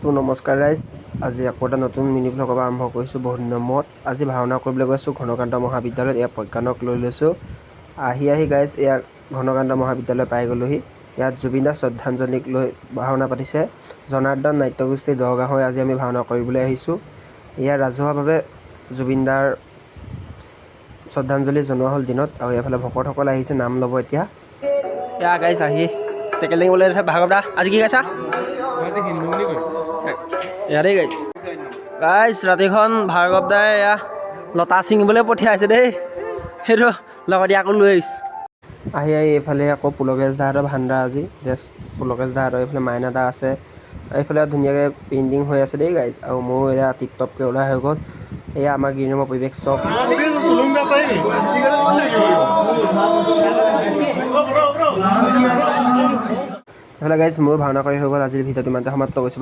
তো নমস্কাৰ ৰাইজ, আজি আকৌ এটা নতুন মিনি ব্লগ আৰম্ভ কৰিছোঁ বহুত দিনৰ মূৰত। আজি ভাওনা কৰিবলৈ গৈছোঁ ঘনকান্ত মহাবিদ্যালয়ত। এয়া প্ৰজ্ঞানক লৈ লৈছোঁ। আহি গাইজ এয়া ঘনকান্ত মহাবিদ্যালয় পাই গ'লোহি। ইয়াত জুবিন দাৰ শ্ৰদ্ধাঞ্জলিক লৈ ভাওনা পাতিছে। জনাৰ্দন নাট্যগোষ্ঠী দহগাঁৱৰ আজি আমি ভাওনা কৰিবলৈ আহিছোঁ। এয়া ৰাজহুৱাভাৱে জুবিন দাৰ শ্ৰদ্ধাঞ্জলি জনোৱা হ'ল দিনত, আৰু এইফালে ভকতসকল আহিছে নাম ল'ব এতিয়া। এয়া গাইজ আহি টেকেলিং বুলি আছে। ভাৰ্গৱ দা আজি কি গাইছা? ইয়াতেই গাইজ ৰাতিখন ভাৰ্গৱ দাই এয়া লতা ছিঙিবলৈ পঠিয়াইছে দেই, সেইটো লগতে আকৌ লৈ আহিছোঁ। আহি এইফালে আকৌ পুলকেশ দাহঁতৰ ভাণ্ডাৰ আজি পুলকেশ দাহঁতৰ এইফালে মাইনা দা আছে। এইফালে ধুনীয়াকৈ পেইণ্টিং হৈ আছে দেই গাইজ, আৰু মোৰো এয়া টিপটপকৈ ওলাই হৈ গ'ল। এয়া আমাৰ গ্ৰীণ ৰুমৰ পৰিৱেশ চব। এইফালে গাইজ মোৰো ভাওনা কৰি হৈ গ'ল। আজিৰ ভিডিঅ'টো ইমানতে সমাপ্ত কৰিছোঁ।